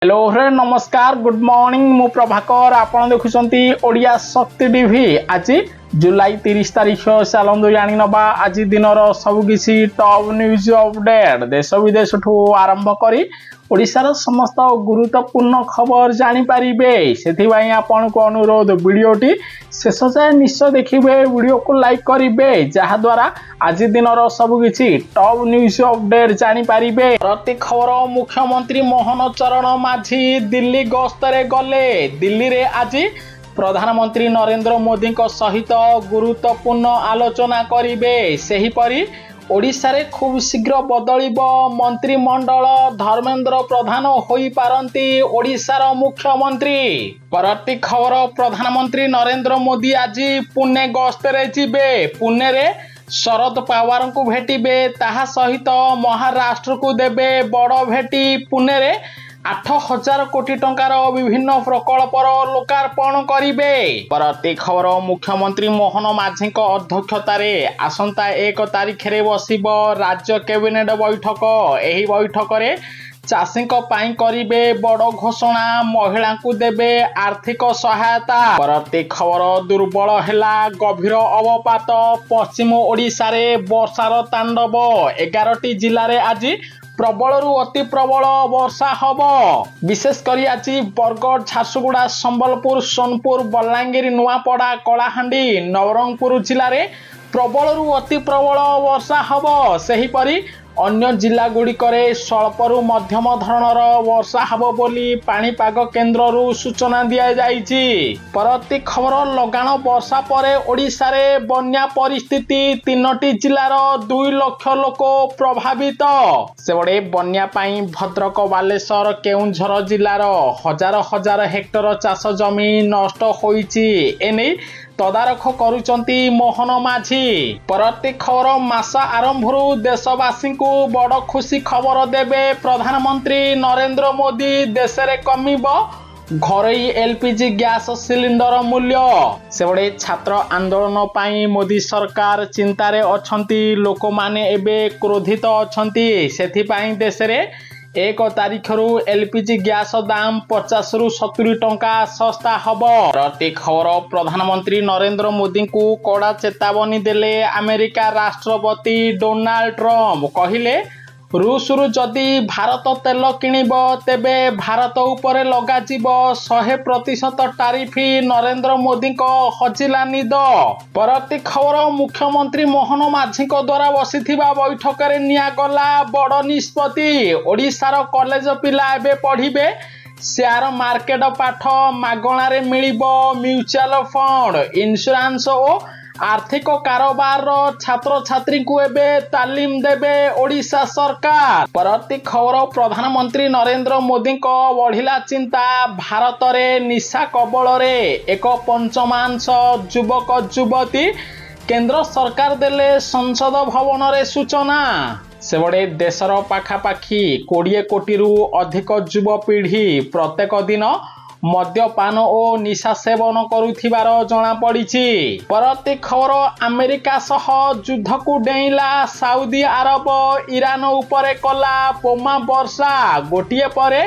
Hello friend नमस्कार good morning मु प्रभाकर आपण देखुछंती ओडिया शक्ति टीवी आज जुलाई 30 तारीख चलतु जानी नबा आज दिनर सबकिछि टॉप न्यूज अपडेट देश विदेश ठू आरंभ करी ओडिशार समस्त गुरुत्वपूर्ण खबर जानी पारिबे सेथिबाई आपण को अनुरोध वीडियोटी शेष जाए निश्चय देखिबे वीडियो को लाइक करिबे जहा द्वारा आज दिनर सबकिछि टॉप न्यूज अपडेट जानी पारिबे। प्रति खबर मुख्यमंत्री मोहन चरण माझी दिल्ली गस्तरे गले दिल्ली रे आज प्रधानमंत्री नरेंद्र मोदी सहित गुरुत्वपूर्ण आलोचना करिबे सेहीपरि ओडिशा रे खूब शीघ्र बदलिब मंत्रिमंडल धर्मेंद्र प्रधान होई पारंती ओडिशार मुख्यमंत्री। परवर्ती खबर प्रधानमंत्री नरेंद्र मोदी आज पुणे गस्तरे जिबे पुणे रे शरद पवार को भेटिबे ताहा सहित महाराष्ट्र को देबे बड़ भेटी पुणे रे 8,000 कोटी टंकार विभिन्न प्रकल्पर लोकार्पण करिबे। परवर्ती खबर मुख्यमंत्री मोहन माझी अध्यक्षतार आसंता 1 तारिख रे बसिब राज्य कैबिनेट बैठक एही बैठक रे चाषी करिबे बड़ घोषणा महिला को देबे आर्थिक सहायता। परवर्ती खबर दुर्बल हैला गभीर अवपात पश्चिम ओडिशा रे वर्षार तांडव 11टी जिल्ला रे आज प्रबल रु अति प्रबल वर्षा हब विशेष करी आज बरगढ़ झारसुगुड़ा संबलपुर सोनपुर बलांगीर नुआपड़ा कलाहांडी नवरंगपुर जिले में प्रबल रु अति प्रबल वर्षा हब सेहीपरि अन्य जिला गुड़िकरे स्वल्परु मध्यम धरणर वर्षा हब बोली पाणीपाग केन्द्ररू सूचना दिया जाइछि। परवर्ती खबर लगाण वर्षा परे ओडिशा रे बन्या परिस्थिति 3टी जिलार 2 लाख लोक प्रभावित सेबडे बन्या पाई भद्रक बालेश्वर केउंझर जिलार हजार हजार हेक्टर चाष जमी नष्ट होइछि एने तदारख करुचंती मोहन माझी। परवर्ती खबर मास आरंभरू देशवासी को बड़ खुशी खबर देबे प्रधानमंत्री नरेंद्र मोदी देश रे कमिब घरोई एलपीजी गैस सिलिंडर मूल्य सेबडे छात्र आंदोलन पाई मोदी सरकार चिंतारे अछंती लोक माने एबे क्रोधित अछंती सेथि पाई देश रे 1 तारिख रु एलपीजी गैस दाम 50 रु 70 टंका सस्ता हब। प्रति खबर प्रधानमंत्री नरेंद्र मोदी को कड़ा चेतावनी देले अमेरिका राष्ट्रपति डोनाल्ड ट्रम्प कहिले रूस रु जदि भारत तेल किनिब तेबे भारत उपरे लगा जीव 100% टारिफी नरेंद्र मोदी को हजिला निद। परवर्ती खबर मुख्यमंत्री मोहन माझी द्वारा बसिथिबा बैठक रे निया गला बड़ निष्पत्ति ओडिशार कॉलेज पिला एबे पढ़िबे शेयर मार्केट पाठ मागणा रे मिलिबो म्यूचुअल फंड इंश्योरेंस ओ आर्थिक कारोबार छात्र छात्री को एबे तालीम देबे ओडिशा सरकार। परवर्ती खबर प्रधानमंत्री नरेंद्र मोदी को बढ़िला चिंता भारत रे निशा कबल रे एक पंचमांश युवक युवती केंद्र सरकार देले संसद भवन रे सूचना सेबडे देशर पाखापाखी 20 कोटी रु अधिक युवपीढ़ी प्रत्येक दिन मद्यपान और निशा सेवन करुथिबार जना पड़िछि। परवर्ती खबर अमेरिका सह युद्ध को डेइला साउदी अरब ईरान उपरे कला बोमा वर्षा गोटिए परे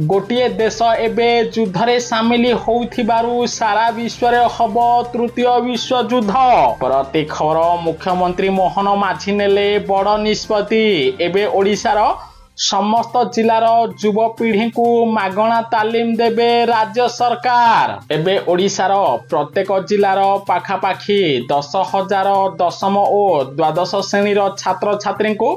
गोटिए देश एबे युद्ध रे सामिल होउथिबारु सारा विश्व रे हब तृतीय विश्व युद्ध। परवर्ती खबर मुख्यमंत्री मोहन माझी नेले बड़ निष्पत्ति एबे ओडिशार समस्त जिलार युवपीढ़ी को मागणा तालीम देबे राज्य सरकार। एबे ओडिशार प्रत्येक जिलार पाखापाखी 10,000 दशम और द्वादश श्रेणीर छात्र छात्री को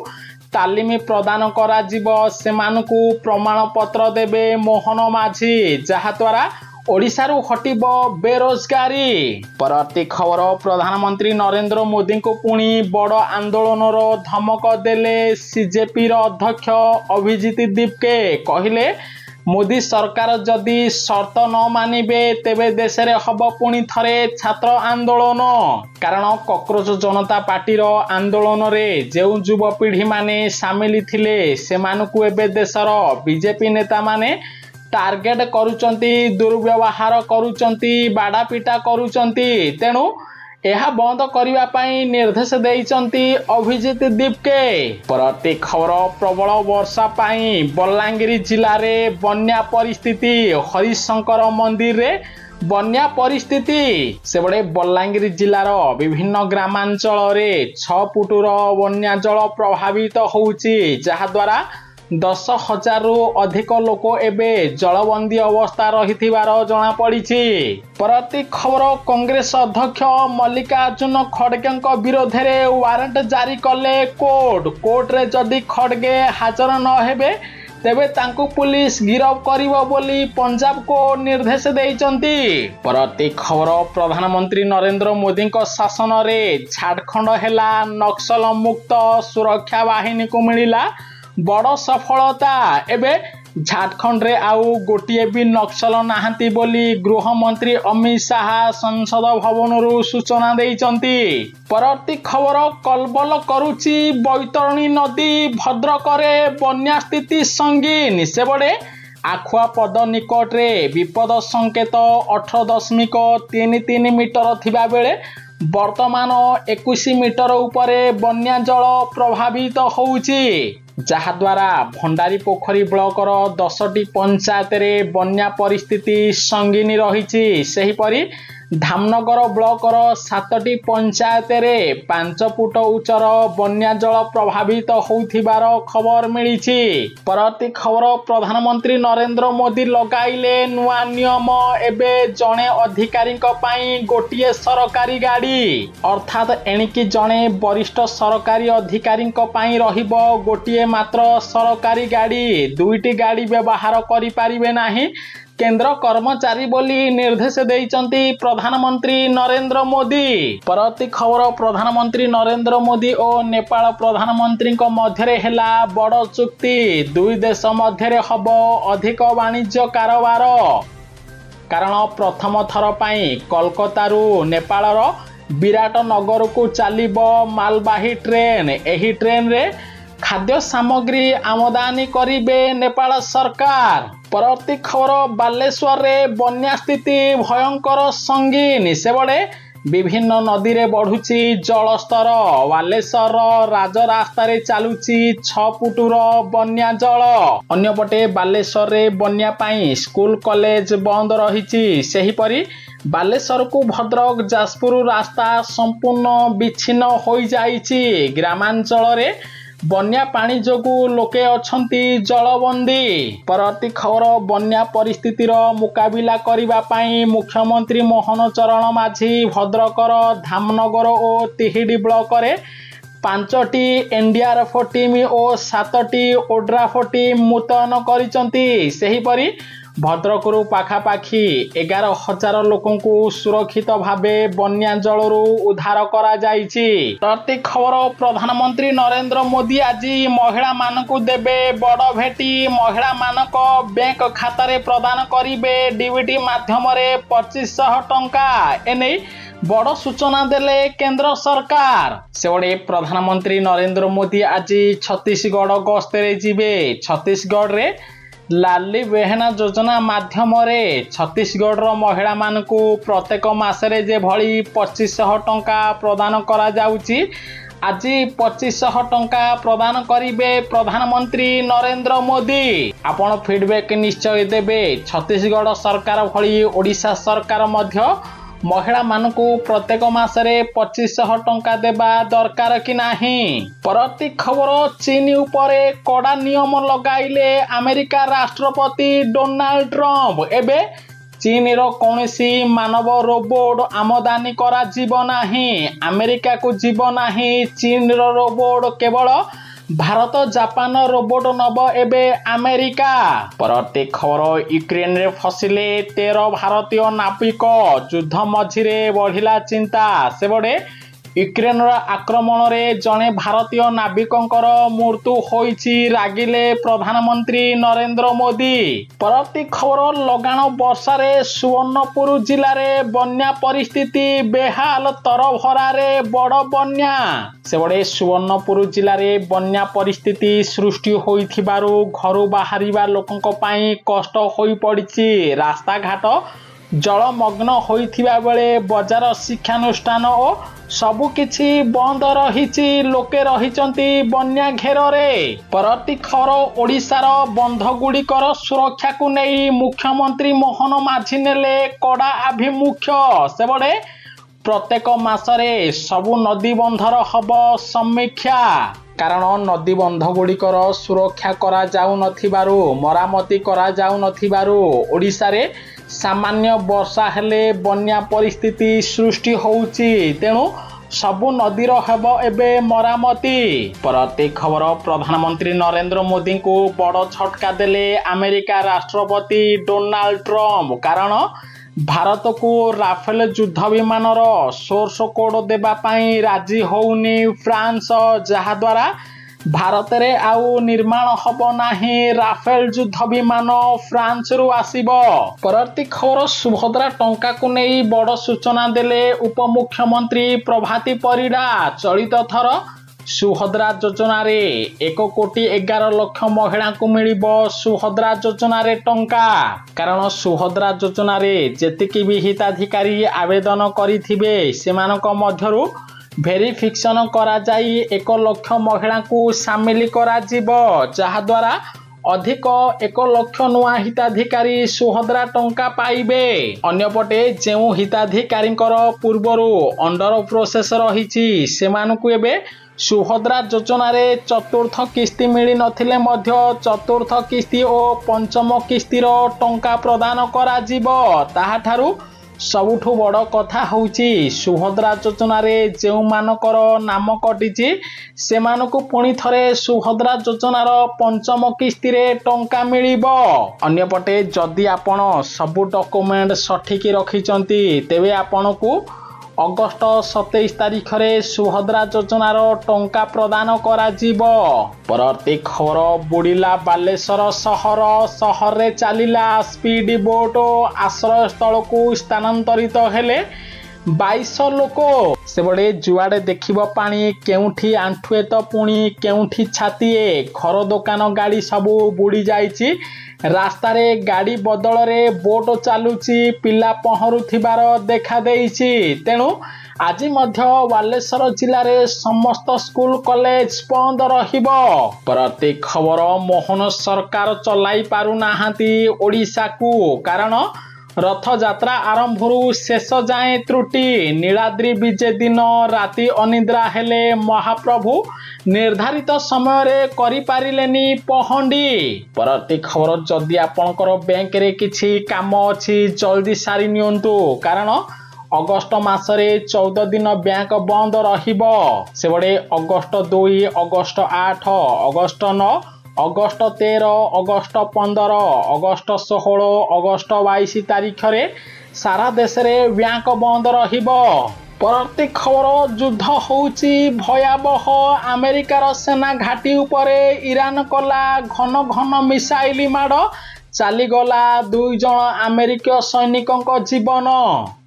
तालीम प्रदान करा जिवो सेमानकु प्रमाण पत्र देबे मोहन माझी जहा द्वारा ओडिशारू हटिब बेरोजगारी। परवर्ती खबर प्रधानमंत्री नरेंद्र मोदी को पुणी बड़ आंदोलनर धमक देले सीजेपी अध्यक्ष अभिजीत दीपके कहिले मोदी सरकार जदि शर्त न मानिबे तेबे देश रे हब पुणी थरे छात्र आंदोलन कारण कॉकरोच जनता पार्टीर आंदोलन रे जेउ युवपीढ़ी माने सामिल थिले सेमानकु एबे देशर बीजेपी नेता माने टार्गेट करुचंती दुर्व्यवहार करुचंती बाड़ापिटा करुचंती तेणु ଏହା ବନ୍ଦ କରିବା ପାଇଁ ନିର୍ଦ୍ଦେଶ ଦେଇଛନ୍ତି ଅଭିଜିତ ଦୀପକେ। ପରବର୍ତ୍ତୀ ଖବର, ପ୍ରବଳ ବର୍ଷା ପାଇଁ ବଲାଙ୍ଗୀର ଜିଲ୍ଲାରେ ବନ୍ୟା ପରିସ୍ଥିତି। ହରିଶଙ୍କର ମନ୍ଦିରରେ ବନ୍ୟା ପରିସ୍ଥିତି। ସେପଟେ ବଲାଙ୍ଗୀର ଜିଲ୍ଲାର ବିଭିନ୍ନ ଗ୍ରାମାଞ୍ଚଳରେ 6 ଫୁଟର ବନ୍ୟା ଜଳ ପ୍ରଭାବିତ ହେଉଛି, ଯାହାଦ୍ୱାରା 10,000ରୁ ଅଧିକ ଲୋକ ଏବେ ଜଳବନ୍ଦୀ ଅବସ୍ଥା ରହିଥିବାର ଜଣାପଡ଼ିଛି। ପରବର୍ତ୍ତୀ ଖବର, କଂଗ୍ରେସ ଅଧ୍ୟକ୍ଷ ମଲ୍ଲିକାର୍ଜୁନ ଖଡଗେଙ୍କ ବିରୋଧରେ ୱାରେଣ୍ଟ ଜାରି କଲେ କୋର୍ଟ। କୋର୍ଟରେ ଯଦି ଖଡଗେ ହାଜର ନ ହେବେ ତେବେ ତାଙ୍କୁ ପୁଲିସ ଗିରଫ କରିବ ବୋଲି ପଞ୍ଜାବ କୋର୍ଟ ନିର୍ଦ୍ଦେଶ ଦେଇଛନ୍ତି। ପରବର୍ତ୍ତୀ ଖବର, ପ୍ରଧାନମନ୍ତ୍ରୀ ନରେନ୍ଦ୍ର ମୋଦିଙ୍କ ଶାସନରେ ଝାଡ଼ଖଣ୍ଡ ହେଲା ନକ୍ସଲ ମୁକ୍ତ। ସୁରକ୍ଷା ବାହିନୀକୁ ମିଳିଲା ବଡ଼ ସଫଳତା। ଏବେ ଝାଡ଼ଖଣ୍ଡରେ ଆଉ ଗୋଟିଏ ବି ନକ୍ସଲ ନାହାନ୍ତି ବୋଲି ଗୃହମନ୍ତ୍ରୀ ଅମିତ ଶାହା ସଂସଦ ଭବନରୁ ସୂଚନା ଦେଇଛନ୍ତି। ପରବର୍ତ୍ତୀ ଖବର, କଲବଲ କରୁଛି ବୈତରଣୀ ନଦୀ। ଭଦ୍ରକରେ ବନ୍ୟା ସ୍ଥିତି ସଙ୍ଗୀନ। ସେପଟେ ଆଖୁଆପଦ ନିକଟରେ ବିପଦ ସଂକେତ 18.33 ମିଟର ଥିବା ବେଳେ ବର୍ତ୍ତମାନ 21 ମିଟର ଉପରେ ବନ୍ୟା ଜଳ ପ୍ରଭାବିତ ହେଉଛି, ଯାହାଦ୍ୱାରା ଭଣ୍ଡାରୀ ପୋଖରୀ ବ୍ଲକର 10ଟି ପଞ୍ଚାୟତରେ ବନ୍ୟା ପରିସ୍ଥିତି ସଙ୍ଗୀନ ରହିଛି। ସେହିପରି ଧାମନଗର ବ୍ଲକର 7ଟି ପଞ୍ଚାୟତରେ 5 ଫୁଟ ଉଚ୍ଚର ବନ୍ୟା ଜଳ ପ୍ରଭାବିତ ହେଉଥିବାର ଖବର ମିଳିଛି। ପରବର୍ତ୍ତୀ ଖବର, ପ୍ରଧାନମନ୍ତ୍ରୀ ନରେନ୍ଦ୍ର ମୋଦି ଲଗାଇଲେ ନୂଆ ନିୟମ। ଏବେ ଜଣେ ଅଧିକାରୀଙ୍କ ପାଇଁ ଗୋଟିଏ ସରକାରୀ ଗାଡ଼ି, ଅର୍ଥାତ୍ ଏଣିକି ଜଣେ ବରିଷ୍ଠ ସରକାରୀ ଅଧିକାରୀଙ୍କ ପାଇଁ ରହିବ ଗୋଟିଏ ମାତ୍ର ସରକାରୀ ଗାଡ଼ି। 2ଟି ଗାଡ଼ି ବ୍ୟବହାର କରିପାରିବେ ନାହିଁ କେନ୍ଦ୍ର କର୍ମଚାରୀ ବୋଲି ନିର୍ଦ୍ଦେଶ ଦେଇଛନ୍ତି ପ୍ରଧାନମନ୍ତ୍ରୀ ନରେନ୍ଦ୍ର ମୋଦି। ପରବର୍ତ୍ତୀ ଖବର, ପ୍ରଧାନମନ୍ତ୍ରୀ ନରେନ୍ଦ୍ର ମୋଦି ଓ ନେପାଳ ପ୍ରଧାନମନ୍ତ୍ରୀଙ୍କ ମଧ୍ୟରେ ହେଲା ବଡ଼ ଚୁକ୍ତି। ଦୁଇ ଦେଶ ମଧ୍ୟରେ ହେବ ଅଧିକ ବାଣିଜ୍ୟ କାରବାର। କାରଣ ପ୍ରଥମ ଥର ପାଇଁ କୋଲକାତାରୁ ନେପାଳର ବିରାଟ ନଗରକୁ ଚାଲିବ ମାଲବାହୀ ଟ୍ରେନ୍। ଏହି ଟ୍ରେନ୍ରେ ଖାଦ୍ୟ ସାମଗ୍ରୀ ଆମଦାନୀ କରିବେ ନେପାଳ ସରକାର। ପରବର୍ତ୍ତୀ ଖବର, ବାଲେଶ୍ୱରରେ ବନ୍ୟା ସ୍ଥିତି ଭୟଙ୍କର ସଙ୍ଗୀନ। ସେପଟେ ବିଭିନ୍ନ ନଦୀରେ ବଢ଼ୁଛି ଜଳସ୍ତର। ବାଲେଶ୍ୱର ରାଜରାସ୍ତାରେ ଚାଲୁଛି 6 ଫୁଟର ବନ୍ୟା ଜଳ। ଅନ୍ୟପଟେ ବାଲେଶ୍ୱରରେ ବନ୍ୟା ପାଇଁ ସ୍କୁଲ କଲେଜ ବନ୍ଦ ରହିଛି। ସେହିପରି ବାଲେଶ୍ୱରକୁ ଭଦ୍ରକ ଯାଜପୁର ରାସ୍ତା ସମ୍ପୂର୍ଣ୍ଣ ବିଚ୍ଛିନ୍ନ ହୋଇଯାଇଛି। ଗ୍ରାମାଞ୍ଚଳରେ ବନ୍ୟା ପାଣି ଯୋଗୁଁ ଲୋକେ ଅଛନ୍ତି ଜଳବନ୍ଦୀ। ପରବର୍ତ୍ତୀ ଖବର, ବନ୍ୟା ପରିସ୍ଥିତିର ମୁକାବିଲା କରିବା ପାଇଁ ମୁଖ୍ୟମନ୍ତ୍ରୀ ମୋହନ ଚରଣ ମାଝୀ ଭଦ୍ରକର ଧାମନଗର ଓ ତିହିଡ଼ି ବ୍ଲକରେ 5ଟି ଏନ୍ଡିଆର୍ଏଫ୍ ଟିମ୍ ଓ 7ଟି ଓଡ୍ରାଫ୍ ଟିମ୍ ମୁତୟନ କରିଛନ୍ତି। ସେହିପରି ଭଦ୍ରକରୁ ପାଖାପାଖି 11,000 ଲୋକଙ୍କୁ ସୁରକ୍ଷିତ ଭାବେ ବନ୍ୟା ଜଳରୁ ଉଦ୍ଧାର କରାଯାଇଛି। ପରବର୍ତ୍ତୀ ଖବର, ପ୍ରଧାନମନ୍ତ୍ରୀ ନରେନ୍ଦ୍ର ମୋଦି ଆଜି ମହିଳାମାନଙ୍କୁ ଦେବେ ବଡ଼ ଭେଟି। ମହିଳାମାନଙ୍କ ବ୍ୟାଙ୍କ ଖାତାରେ ପ୍ରଦାନ କରିବେ ଡିବିଟି ମାଧ୍ୟମରେ 2500 ଟଙ୍କା। ଏନେଇ ବଡ଼ ସୂଚନା ଦେଲେ କେନ୍ଦ୍ର ସରକାର। ସେପଟେ ପ୍ରଧାନମନ୍ତ୍ରୀ ନରେନ୍ଦ୍ର ମୋଦି ଆଜି ଛତିଶଗଡ଼ ଗସ୍ତରେ ଯିବେ। ଛତିଶଗଡ଼ରେ ଲାଲି ବେହେନା ଯୋଜନା ମାଧ୍ୟମରେ ଛତିଶଗଡ଼ର ମହିଳାମାନଙ୍କୁ ପ୍ରତ୍ୟେକ ମାସରେ ଯେଭଳି 2500 ଟଙ୍କା ପ୍ରଦାନ କରାଯାଉଛି, ଆଜି 2500 ଟଙ୍କା ପ୍ରଦାନ କରିବେ ପ୍ରଧାନମନ୍ତ୍ରୀ ନରେନ୍ଦ୍ର ମୋଦି। ଆପଣ ଫିଡବ୍ୟାକ୍ ନିଶ୍ଚୟ ଦେବେ। ଛତିଶଗଡ଼ ସରକାର ଭଳି ଓଡ଼ିଶା ସରକାର ମଧ୍ୟ ମହିଳାମାନଙ୍କୁ ପ୍ରତ୍ୟେକ ମାସରେ 2500 ଟଙ୍କା ଦେବା ଦରକାର କି ନାହିଁ। ପରବର୍ତ୍ତୀ ଖବର, ଚୀନ ଉପରେ କଡ଼ା ନିୟମ ଲଗାଇଲେ ଆମେରିକା ରାଷ୍ଟ୍ରପତି ଡୋନାଲ୍ଡ ଟ୍ରମ୍ପ। ଏବେ ଚୀନର କୌଣସି ମାନବ ରୋବୋଟ ଆମଦାନୀ କରାଯିବ ନାହିଁ। ଆମେରିକାକୁ ଯିବ ନାହିଁ ଚୀନର ରୋବୋଟ, କେବଳ ଭାରତ ଜାପାନ ରୋବୋଟ ନବ ଏବେ ଆମେରିକା। ପରବର୍ତ୍ତୀ ଖବର, ୟୁକ୍ରେନରେ ଫସିଲେ 13 ଭାରତୀୟ ନାବିକ। ଯୁଦ୍ଧ ମଝିରେ ବଢ଼ିଲା ଚିନ୍ତା। ସେପଟେ ୟୁକ୍ରେନର ଆକ୍ରମଣରେ ଜଣେ ଭାରତୀୟ ନାବିକଙ୍କର ମୃତ୍ୟୁ ହୋଇଛି। ରାଗିଲେ ପ୍ରଧାନମନ୍ତ୍ରୀ ନରେନ୍ଦ୍ର ମୋଦି। ପରବର୍ତ୍ତୀ ଖବର, ଲଗାଣ ବର୍ଷାରେ ସୁବର୍ଣ୍ଣପୁର ଜିଲ୍ଲାରେ ବନ୍ୟା ପରିସ୍ଥିତି ବେହାଲ। ତରଭରାରେ ବଡ଼ ବନ୍ୟା। ସେପଟେ ସୁବର୍ଣ୍ଣପୁର ଜିଲ୍ଲାରେ ବନ୍ୟା ପରିସ୍ଥିତି ସୃଷ୍ଟି ହୋଇଥିବାରୁ ଘରୁ ବାହାରିବା ଲୋକଙ୍କ ପାଇଁ କଷ୍ଟ ହୋଇପଡ଼ିଛି। ରାସ୍ତାଘାଟ ଜଳମଗ୍ନ ହୋଇଥିବା ବେଳେ ବଜାର ଶିକ୍ଷାନୁଷ୍ଠାନ ଓ ସବୁକିଛି ବନ୍ଦ ରହିଛି। ଲୋକେ ରହିଛନ୍ତି ବନ୍ୟା ଘେରରେ। ପରବର୍ତ୍ତୀ ଖବର, ଓଡ଼ିଶାର ବନ୍ଧଗୁଡ଼ିକର ସୁରକ୍ଷାକୁ ନେଇ ମୁଖ୍ୟମନ୍ତ୍ରୀ ମୋହନ ମାଝୀ ନେଲେ କଡ଼ା ଆଭିମୁଖ୍ୟ। ସେପଟେ ପ୍ରତ୍ୟେକ ମାସରେ ସବୁ ନଦୀବନ୍ଧର ହେବ ସମୀକ୍ଷା। କାରଣ ନଦୀବନ୍ଧଗୁଡ଼ିକର ସୁରକ୍ଷା କରାଯାଉନଥିବାରୁ, ମରାମତି କରାଯାଉନଥିବାରୁ ଓଡ଼ିଶାରେ ସାମାନ୍ୟ ବର୍ଷା ହେଲେ ବନ୍ୟା ପରିସ୍ଥିତି ସୃଷ୍ଟି ହେଉଛି। ତେଣୁ ସବୁ ନଦୀର ହେବ ଏବେ ମରାମତି। ପରବର୍ତ୍ତୀ ଖବର, ପ୍ରଧାନମନ୍ତ୍ରୀ ନରେନ୍ଦ୍ର ମୋଦିଙ୍କୁ ବଡ଼ ଝଟକା ଦେଲେ ଆମେରିକା ରାଷ୍ଟ୍ରପତି ଡୋନାଲ୍ଡ ଟ୍ରମ୍ପ। କାରଣ ଭାରତକୁ ରାଫେଲ ଯୁଦ୍ଧ ବିମାନର ସୋର୍ସ କୋଡ୍ ଦେବା ପାଇଁ ରାଜି ହେଉନି ଫ୍ରାନ୍ସ, ଯାହାଦ୍ୱାରା ଭାରତରେ ଆଉ ନିର୍ମାଣ ହେବ ନାହିଁ ରାଫେଲ ଯୁଦ୍ଧ ବିମାନ, ଫ୍ରାନ୍ସରୁ ଆସିବ। ପରବର୍ତ୍ତୀ ଖବର, ସୁଭଦ୍ରା ଟଙ୍କାକୁ ନେଇ ବଡ଼ ସୂଚନା ଦେଲେ ଉପମୁଖ୍ୟମନ୍ତ୍ରୀ ପ୍ରଭାତୀ ପରିଡ଼ା। ଚଳିତ ଥର ସୁଭଦ୍ରା ଯୋଜନାରେ 1,11,00,000 ମହିଳାଙ୍କୁ ମିଳିବ ସୁଭଦ୍ରା ଯୋଜନାରେ ଟଙ୍କା। କାରଣ ସୁଭଦ୍ରା ଯୋଜନାରେ ଯେତିକି ବି ହିତାଧିକାରୀ ଆବେଦନ କରିଥିବେ ସେମାନଙ୍କ ମଧ୍ୟରୁ ଭେରିଫିକେସନ କରାଯାଇ 1,00,000 ମହିଳାଙ୍କୁ ସାମିଲ କରାଯିବ, ଯାହାଦ୍ୱାରା ଅଧିକ 1,00,000 ନୂଆ ହିତାଧିକାରୀ ସୁଭଦ୍ରା ଟଙ୍କା ପାଇବେ। ଅନ୍ୟପଟେ ଯେଉଁ ହିତାଧିକାରୀଙ୍କର ପୂର୍ବରୁ ଅଣ୍ଡର ପ୍ରୋସେସ ରହିଛି ସେମାନଙ୍କୁ ଏବେ ସୁଭଦ୍ରା ଯୋଜନାରେ ଚତୁର୍ଥ କିସ୍ତି ମିଳିନଥିଲେ ମଧ୍ୟ ଚତୁର୍ଥ କିସ୍ତି ଓ ପଞ୍ଚମ କିସ୍ତିର ଟଙ୍କା ପ୍ରଦାନ କରାଯିବ। ତାହାଠାରୁ ସବୁଠୁ ବଡ଼ କଥା ହେଉଛି ସୁଭଦ୍ରା ଯୋଜନାରେ ଯେଉଁମାନଙ୍କର ନାମ କଟିଛି ସେମାନଙ୍କୁ ପୁଣି ଥରେ ସୁଭଦ୍ରା ଯୋଜନାର ପଞ୍ଚମ କିସ୍ତିରେ ଟଙ୍କା ମିଳିବ। ଅନ୍ୟପଟେ ଯଦି ଆପଣ ସବୁ ଡକୁମେଣ୍ଟ ସଠିକ୍ ରଖିଛନ୍ତି ତେବେ ଆପଣଙ୍କୁ ଅଗଷ୍ଟ 27 ତାରିଖରେ ସୁଭଦ୍ରା ଯୋଜନାର ଟଙ୍କା ପ୍ରଦାନ କରାଯିବ। ପରବର୍ତ୍ତୀ ଖବର, ବୁଡ଼ିଲା ବାଲେଶ୍ୱର ସହର, ସହରରେ ଚାଲିଲା ସ୍ପିଡ ବୋଟ, ଆଶ୍ରୟସ୍ଥଳକୁ ସ୍ଥାନାନ୍ତରିତ ହେଲେ 22 ଲୋକ। ସେପଟେ ଯୁଆଡ଼େ ଦେଖିବ ପାଣି, କେଉଁଠି ଆଣ୍ଠୁଏ ତ ପୁଣି କେଉଁଠି ଛାତିଏ। ଘର ଦୋକାନ ଗାଡ଼ି ସବୁ ବୁଡ଼ି ଯାଇଛି। ରାସ୍ତାରେ ଗାଡ଼ି ବଦଳରେ ବୋଟ ଚାଲୁଛି, ପିଲା ପହଁରୁଥିବାର ଦେଖାଦେଇଛି। ତେଣୁ ଆଜି ମଧ୍ୟ ବାଲେଶ୍ୱର ଜିଲ୍ଲାରେ ସମସ୍ତ ସ୍କୁଲ କଲେଜ ବନ୍ଦ ରହିବ। ପରବର୍ତ୍ତୀ ଖବର, ମୋହନ ସରକାର ଚଲାଇ ପାରୁନାହାନ୍ତି ଓଡ଼ିଶାକୁ। କାରଣ ରଥଯାତ୍ରା ଆରମ୍ଭରୁ ଶେଷ ଯାଏଁ ତ୍ରୁଟି। ନୀଳାଦ୍ରି ବିଜେ ଦିନ ରାତି ଅନିଦ୍ରା ହେଲେ ମହାପ୍ରଭୁ ନିର୍ଦ୍ଧାରିତ ସମୟରେ କରିପାରିଲେନି ପହଣ୍ଡି। ପରବର୍ତ୍ତୀ ଖବର, ଯଦି ଆପଣଙ୍କର ବ୍ୟାଙ୍କରେ କିଛି କାମ ଅଛି ଜଲ୍ଦି ସାରି ନିଅନ୍ତୁ। କାରଣ ଅଗଷ୍ଟ ମାସରେ 14 ଦିନ ବ୍ୟାଙ୍କ ବନ୍ଦ ରହିବ। ସେପଟେ August 2, August 8, August 9, August 13, August 15, August 16, August 22 ତାରିଖରେ ସାରା ଦେଶରେ ବ୍ୟାଙ୍କ ବନ୍ଦ ରହିବ। ପରବର୍ତ୍ତୀ ଖବର, ଯୁଦ୍ଧ ହେଉଛି ଭୟାବହ। ଆମେରିକାର ସେନା ଘାଟି ଉପରେ ଇରାନ କଲା ଘନ ଘନ ମିସାଇଲ ମାଡ଼, ଚାଲିଗଲା 2 ଜଣ ଆମେରିକୀୟ ସୈନିକଙ୍କ ଜୀବନ।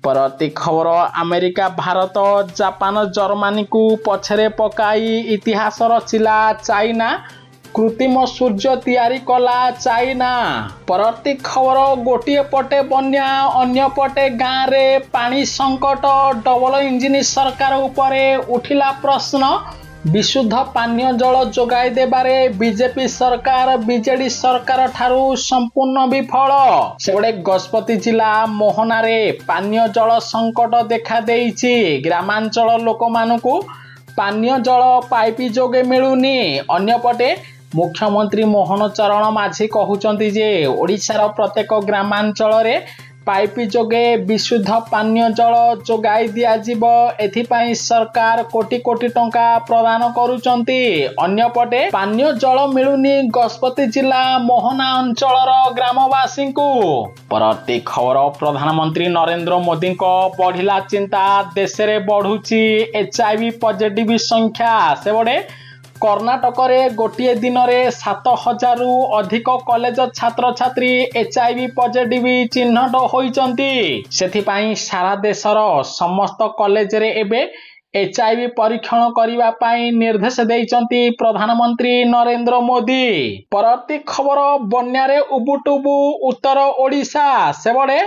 ପରବର୍ତ୍ତୀ ଖବର, ଆମେରିକା, ଭାରତ, ଜାପାନ, ଜର୍ମାନୀକୁ ପଛରେ ପକାଇ ଇତିହାସ ରଚିଲା ଚାଇନା। କୃତ୍ରିମ ସୂର୍ଯ୍ୟ ତିଆରି କଲା ଚାଇନା। ପରବର୍ତ୍ତୀ ଖବର, ଗୋଟିଏ ପଟେ ବନ୍ୟା, ଅନ୍ୟପଟେ ଗାଁରେ ପାଣି ସଙ୍କଟ। ଡବଲ ଇଞ୍ଜିନ ସରକାର ଉପରେ ଉଠିଲା ପ୍ରଶ୍ନ। ବିଶୁଦ୍ଧ ପାନୀୟ ଜଳ ଯୋଗାଇ ଦେବାରେ ବିଜେପି ସରକାର ବିଜେଡି ସରକାର ଠାରୁ ସମ୍ପୂର୍ଣ୍ଣ ବିଫଳ। ସେପଟେ ଗଜପତି ଜିଲ୍ଲା ମୋହନାରେ ପାନୀୟ ଜଳ ସଙ୍କଟ ଦେଖାଦେଇଛି। ଗ୍ରାମାଞ୍ଚଳ ଲୋକମାନଙ୍କୁ ପାନୀୟ ଜଳ ପାଇପ ଯୋଗେ ମିଳୁନି। ଅନ୍ୟପଟେ ମୁଖ୍ୟମନ୍ତ୍ରୀ ମୋହନ ଚରଣ ମାଝୀ କହୁଛନ୍ତି ଯେ ଓଡ଼ିଶାର ପ୍ରତ୍ୟେକ ଗ୍ରାମାଞ୍ଚଳରେ ପାଇପ ଯୋଗେ ବିଶୁଦ୍ଧ ପାନୀୟ ଜଳ ଯୋଗାଇ ଦିଆଯିବ। ଏଥିପାଇଁ ସରକାର କୋଟି କୋଟି ଟଙ୍କା ପ୍ରଦାନ କରୁଛନ୍ତି। ଅନ୍ୟପଟେ ପାନୀୟ ଜଳ ମିଳୁନି ଗଜପତି ଜିଲ୍ଲା ମୋହନା ଅଞ୍ଚଳର ଗ୍ରାମବାସୀଙ୍କୁ। ପରବର୍ତ୍ତୀ ଖବର, ପ୍ରଧାନମନ୍ତ୍ରୀ ନରେନ୍ଦ୍ର ମୋଦିଙ୍କ ବଢ଼ିଲା ଚିନ୍ତା। ଦେଶରେ ବଢ଼ୁଛି HIV ପଜିଟିଭ ସଂଖ୍ୟା। ସେପଟେ କର୍ଣ୍ଣାଟକରେ ଗୋଟିଏ ଦିନରେ 7,000ରୁ ଅଧିକ କଲେଜ ଛାତ୍ରଛାତ୍ରୀ HIV ପଜିଟିଭ ଚିହ୍ନଟ ହୋଇଛନ୍ତି। ସେଥିପାଇଁ ସାରା ଦେଶର ସମସ୍ତ କଲେଜରେ ଏବେ HIV ପରୀକ୍ଷଣ କରିବା ପାଇଁ ନିର୍ଦ୍ଦେଶ ଦେଇଛନ୍ତି ପ୍ରଧାନମନ୍ତ୍ରୀ ନରେନ୍ଦ୍ର ମୋଦି। ପରବର୍ତ୍ତୀ ଖବର, ବନ୍ୟାରେ ଉବୁଟୁବୁ ଉତ୍ତର ଓଡ଼ିଶା। ସେପଟେ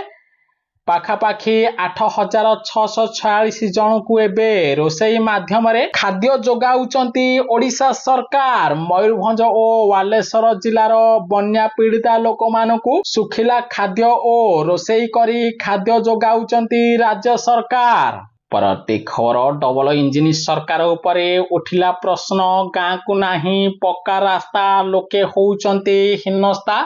पाखापाखि 8646 जनकु एबे रोषेई माध्यम खाद्य जोगाउचंती ओडिशा सरकार। मयूरभंज और बालेश्वर जिलार बन्या पीड़िता लोक मानकु सुखिला खाद्य और रोषेई करी खाद्य जोगाउचंती राज्य सरकार। परवर्ती खबर डबल इंजिन सरकार उपरे उठिला प्रश्न। गाँ को नहीं पक्का रास्ता लोके होउचंती हिन्नस्ता।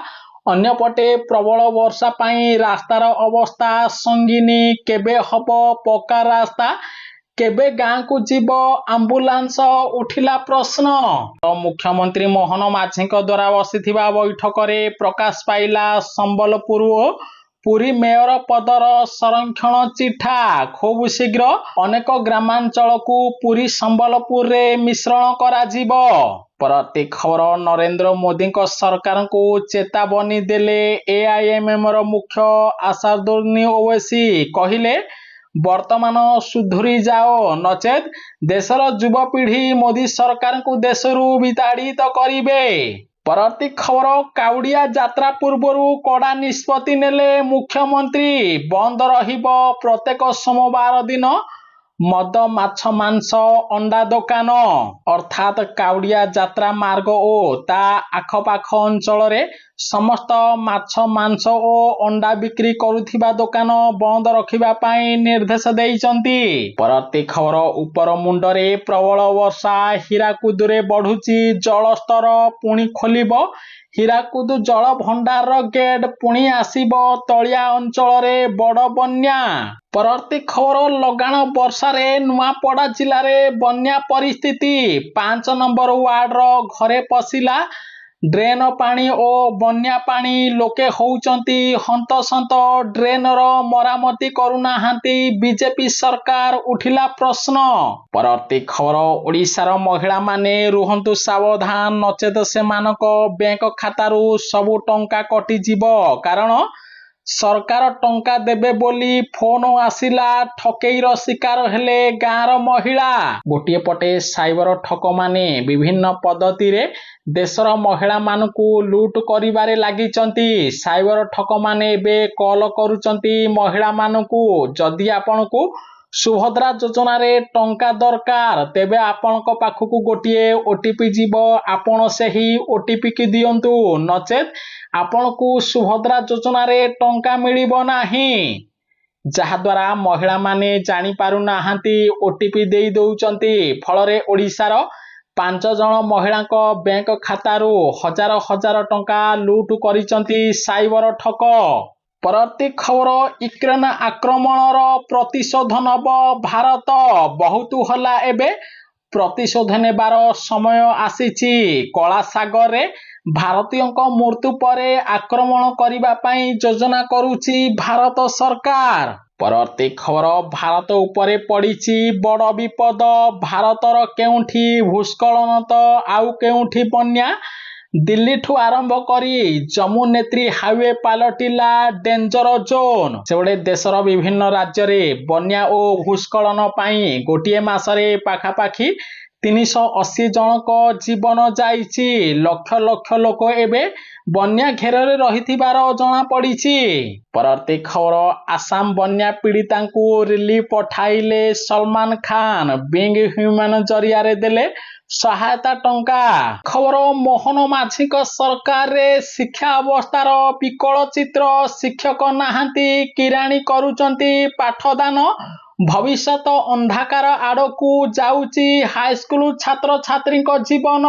अन्यपटे प्रबल वर्षा पाई रास्तार अवस्था संगीनी। केबे हब पक्का रास्ता केबे गाँ को जीव आंबुलांस उठिला प्रश्न। मुख्यमंत्री मोहन माझी द्वारा बसिथिबा बैठक रे प्रकाश पाइला संबलपुर और पुरी मेयर पदर संरक्षण चिठा। खूब शीघ्र अनेक ग्रामांचल को पुरी संबलपुर रे मिश्रण करा जीवो। परवर्ती खबर नरेंद्र मोदी सरकार को चेतावनी देले एआईएमएम रो मुख्य आसादुद्दीन ओवैसी। कहिले वर्तमान सुधुरी जाओ नचेत देशर युवपीढ़ी मोदी सरकार को देशरू विताड़ित करिवे। परवर्ती खबर काउडिया यात्रा पूर्वरु कड़ा निष्पत्ति नेले मुख्यमंत्री। बंद रहिबो प्रत्येक सोमवार दिन मद माछ मांस अंडा दुकान। अर्थात काउडिया यात्रा मार्ग और ता आखपाख अंचल रे समस्त माछ मांस और अंडा बिक्री करुथिबा दुकान बंद रखिबा पाई निर्देश देइचंती। परवर्ती खबर उपर मुंडरे प्रबल वर्षा। हीराकुद रे बढ़ुची जलस्तर पुणी खोलिबो हीराकुद जल भंडार गेट पुणी आसीबो तलिया अंचल रे बड़ बन्या। परवर्ती खबर लगाण वर्षा रे नुआपड़ा जिला रे बन्या परिस्थिति। 5 नंबर वार्ड रो घरे पशिला ड्रेन पानी और बन्या पानी। लोके होउचंती हंतसंत। ड्रेन रो मरामती करुनाहांती बीजेपी सरकार उठिला प्रश्न। परवर्ती खबर ओडिशार महिला माने रुहंतु सावधान नचेत सेमानक बैंक खातारू सबु टंका कटि जीवो। कारण सरकार टंका देबे बोली फोन आसिला। ठकेईर शिकार हेले गाँर महिला। गोटे पटे साइबर ठक माने विभिन्न पद्धति रे देशर महिला मानकू लूट करिबारे लागिचंती। साइबर ठक माने बे कॉल करूचंती महिला मानकू। जदि आपनकू सुभद्रा योजना रे टंका दरकार तेबे आपनक पाखकू गोटिए ओटीपी जीवो। आपण सेही ओटीपी की दियंतु नचेत आपनकू सुभद्रा योजना रे टंका मिलिबो नाही। जहा द्वारा महिला माने जानी पारु नाहांती ओटीपी देई दउचंती। फलरे ओडिशार 5 जन महिला बैंक खातारू हजार हजार टंका लूट करिचंती साइबर ठक। परवर्ती खबर यूक्रेन आक्रमणर प्रतिशोध नब भारत। बहुत हला एबे प्रतिशोध नेबार समय आसीची। कला सागर रे भारतीयों मृत्यु परे आक्रमण करिबा पाई योजना करुची भारत सरकार। परवर्ती खबर भारत उपरे पड़ीची बड़ विपद। भारतर केउठी भूस्खलन तो आउ केउठी बन्या। दिल्ली ठू आरंभ करी जम्मू नेत्री हाईवे पालटिला डेंजर जोन। सेबडे देशर विभिन्न राज्य रे बन्या और भूस्खलन पाई गोटिए मासरे पाखापाखि 380 जनक जीवन जाइछि। लक्ष लक्ष लोक एबे बन्या घेରରେ रहिथिबार जणा पड़िछि। परवर्ती खबर आसाम बन्या पीड़ितांकू रिलीफ पठाइले सलमान खान। बिंग ह्यूमन जरिया रे देले सहायता टंका। खबर मोहन माझी सरकार रे शिक्षा अवस्थार विकल चित्र। शिक्षक नाहांती किराणी करूचंती पाठदान। भविष्यत अंधाकार आड़कू जाउची हाईस्कूल छात्र छात्री जीवन।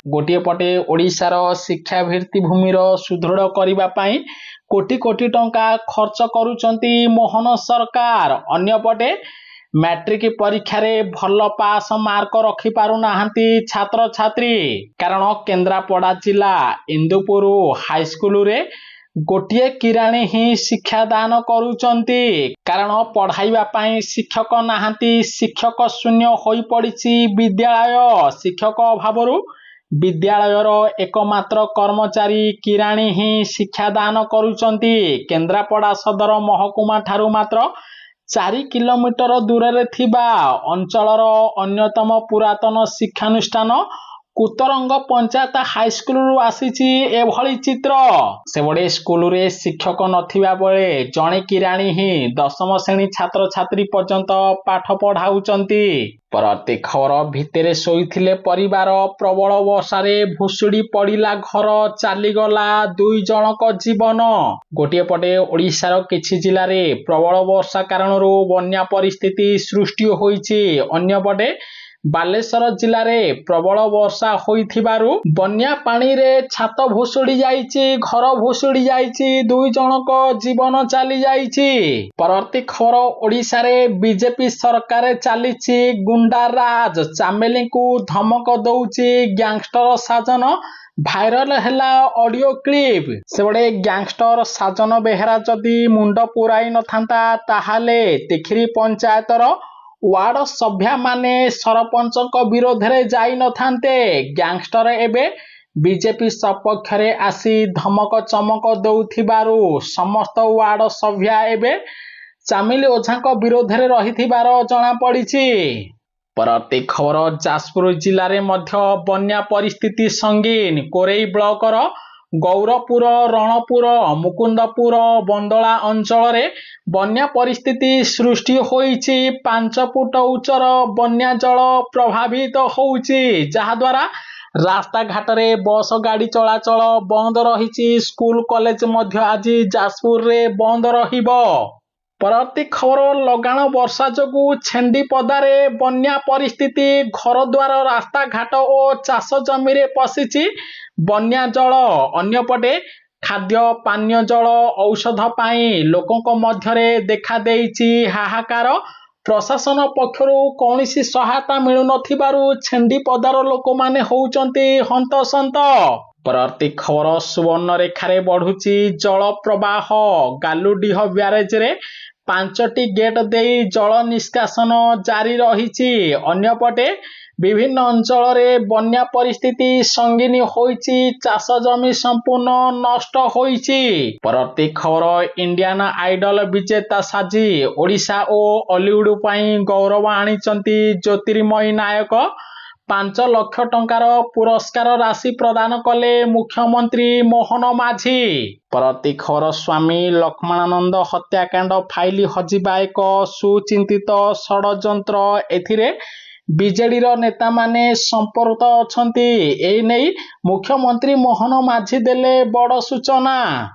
गोटे पटे ओडिशार शिक्षा भित्तिभूमिर सुदृढ़ करिबा पाई कोटी कोटी टंका खर्च करूचंती मोहन सरकार। अन्य पटे मैट्रिक परीक्षा रे भल पास मार्क रखि पारु नाहांती छात्र छात्री। कारण केन्द्रापड़ा जिला इंदुपुर हाईस्कूल रे गोटिए किराणी ही शिक्षा दान करूचंती। कारण पढ़ाइबा पाई शिक्षक नाहांती। शिक्षक शून्य होई पड़िछि विद्यालय। शिक्षक अभावरू विद्यालयर एकमात्र कर्मचारी किराणी ही शिक्षा दान करूचंती। केन्द्रापड़ा सदर महकुमा ठारू मात्र 4 किलोमीटर दूर रे थिबा अंचलर अन्यतम पुरातन शिक्षानुष्ठान କୁତରଙ୍ଗ ପଞ୍ଚାୟତ ହାଇସ୍କୁଲରୁ ଆସିଛି ଏଭଳି ଚିତ୍ର। ସେଭଳି ସ୍କୁଲରେ ଶିକ୍ଷକ ନଥିବା ବେଳେ ଜଣେ କିରାଣୀ ହିଁ 10ମ ଶ୍ରେଣୀ ଛାତ୍ରଛାତ୍ରୀ ପର୍ଯ୍ୟନ୍ତ ପାଠ ପଢାଉଛନ୍ତି। ପରବର୍ତ୍ତୀ ଖବର ଭିତରେ ଶୋଇଥିଲେ ପରିବାର, ପ୍ରବଳ ବର୍ଷାରେ ଭୁଶୁଡି ପଡ଼ିଲା ଘର, ଚାଲିଗଲା 2 ଜଣଙ୍କ ଜୀବନ। ଗୋଟିଏ ପଟେ ଓଡ଼ିଶାର କିଛି ଜିଲ୍ଲାରେ ପ୍ରବଳ ବର୍ଷା କାରଣରୁ ବନ୍ୟା ପରିସ୍ଥିତି ସୃଷ୍ଟି ହୋଇଛି, ଅନ୍ୟପଟେ ବାଲେଶ୍ୱର ଜିଲ୍ଲାରେ ପ୍ରବଳ ବର୍ଷା ହୋଇଥିବାରୁ ବନ୍ୟା ପାଣିରେ ଛାତ ଭୁଶୁଡି ଯାଇଛି, ଘର ଭୁଶୁଡି ଯାଇଛି, 2 ଜଣଙ୍କ ଜୀବନ ଚାଲି ଯାଇଛି। ପରବର୍ତ୍ତୀ ଖବର ଓଡ଼ିଶାରେ ବିଜେପି ସରକାର ଚାଲିଛି ଗୁଣ୍ଡାରାଜ, ଚାମେଲିଙ୍କୁ ଧମକ ଦଉଛି ଗ୍ୟାଙ୍ଗଷ୍ଟର ସାଜନ। ଭାଇରାଲ ହେଲା ଅଡିଓ କ୍ଲିପ। ସେପଟେ ଗ୍ୟାଙ୍ଗଷ୍ଟର ସାଜନ ବେହେରା ଯଦି ମୁଣ୍ଡ ପୁରାଇ ନଥାନ୍ତା ତାହେଲେ ତିଖିରି ପଞ୍ଚାୟତର ୱାର୍ଡ ସଭ୍ୟମାନେ ସରପଞ୍ଚଙ୍କ ବିରୋଧରେ ଯାଇ ନଥାନ୍ତେ। ଗ୍ୟାଙ୍ଗଷ୍ଟର ଏବେ ବିଜେପି ସପକ୍ଷରେ ଆସି ଧମକ ଚମକ ଦେଉଥିବାରୁ ସମସ୍ତ ୱାର୍ଡ ସଭ୍ୟ ଏବେ ଚାମିଲି ଓଝାଙ୍କ ବିରୋଧରେ ରହିଥିବାର ଜଣାପଡ଼ିଛି। ପରବର୍ତ୍ତୀ ଖବର ଯାଜପୁର ଜିଲ୍ଲାରେ ମଧ୍ୟ ବନ୍ୟା ପରିସ୍ଥିତି ସଙ୍ଗୀନ। କୋରେଇ ବ୍ଲକର ଗୌରପୁର, ରଣପୁର, ମୁକୁନ୍ଦପୁର, ବନ୍ଦଳା ଅଞ୍ଚଳରେ ବନ୍ୟା ପରିସ୍ଥିତି ସୃଷ୍ଟି ହୋଇଛି। 5 ଫୁଟ ଉଚ୍ଚର ବନ୍ୟା ଜଳ ପ୍ରଭାବିତ ହେଉଛି, ଯାହାଦ୍ୱାରା ରାସ୍ତାଘାଟରେ ବସ୍ ଗାଡ଼ି ଚଳାଚଳ ବନ୍ଦ ରହିଛି। ସ୍କୁଲ କଲେଜ ମଧ୍ୟ ଆଜି ଯାଜପୁରରେ ବନ୍ଦ ରହିବ। ପରବର୍ତ୍ତୀ ଖବର ଲଗାଣ ବର୍ଷା ଯୋଗୁଁ ଛେଣ୍ଡିପଦାରେ ବନ୍ୟା ପରିସ୍ଥିତି। ଘରଦ୍ୱାର, ରାସ୍ତାଘାଟ ଓ ଚାଷ ଜମିରେ ପଶିଛି ବନ୍ୟା ଜଳ। ଅନ୍ୟପଟେ ଖାଦ୍ୟ ପାନୀୟ ଜଳ, ଔଷଧ ପାଇଁ ଲୋକଙ୍କ ମଧ୍ୟରେ ଦେଖାଦେଇଛି ହାହାକାର। ପ୍ରଶାସନ ପକ୍ଷରୁ କୌଣସି ସହାୟତା ମିଳୁନଥିବାରୁ ଛେଣ୍ଡିପଦାର ଲୋକମାନେ ହେଉଛନ୍ତି ହନ୍ତସନ୍ତ। ପରବର୍ତ୍ତୀ ଖବର ସୁବର୍ଣ୍ଣରେଖାରେ ବଢୁଛି ଜଳ ପ୍ରବାହ। ଗାଲୁଡିହ ବ୍ୟାରେଜରେ 5ଟି ଗେଟ୍ ଦେଇ ଜଳ ନିଷ୍କାସନ ଜାରି ରହିଛି। ଅନ୍ୟପଟେ ବିଭିନ୍ନ ଅଞ୍ଚଳରେ ବନ୍ୟା ପରିସ୍ଥିତି ସଙ୍ଗୀନ ହୋଇଛି, ଚାଷ ଜମି ସମ୍ପୂର୍ଣ୍ଣ ନଷ୍ଟ ହୋଇଛି। ପରବର୍ତ୍ତୀ ଖବର ଇଣ୍ଡିଆନ ଆଇଡଲ ବିଜେତା ସାଜି ଓଡ଼ିଶା ଓ ଅଲିଉଡ ପାଇଁ ଗୌରବ ଆଣିଛନ୍ତି ଜ୍ୟୋତିର୍ମୟୀ ନାୟକ। 5 ଲକ୍ଷ ଟଙ୍କାର ପୁରସ୍କାର ରାଶି ପ୍ରଦାନ କଲେ ମୁଖ୍ୟମନ୍ତ୍ରୀ ମୋହନ ମାଝୀ। ପରବର୍ତ୍ତୀ ଖବର ସ୍ୱାମୀ ଲକ୍ଷ୍ମଣାନନ୍ଦ ହତ୍ୟାକାଣ୍ଡ ଫାଇଲ ହଜିବା ଏକ ସୁଚିନ୍ତିତ ଷଡ଼ଯନ୍ତ୍ର, ଏଥିରେ ବିଜେଡିର ନେତାମାନେ ସମ୍ପୃକ୍ତ ଅଛନ୍ତି। ଏନେଇ ମୁଖ୍ୟମନ୍ତ୍ରୀ ମୋହନ ମାଝୀ ଦେଲେ ବଡ଼ ସୂଚନା।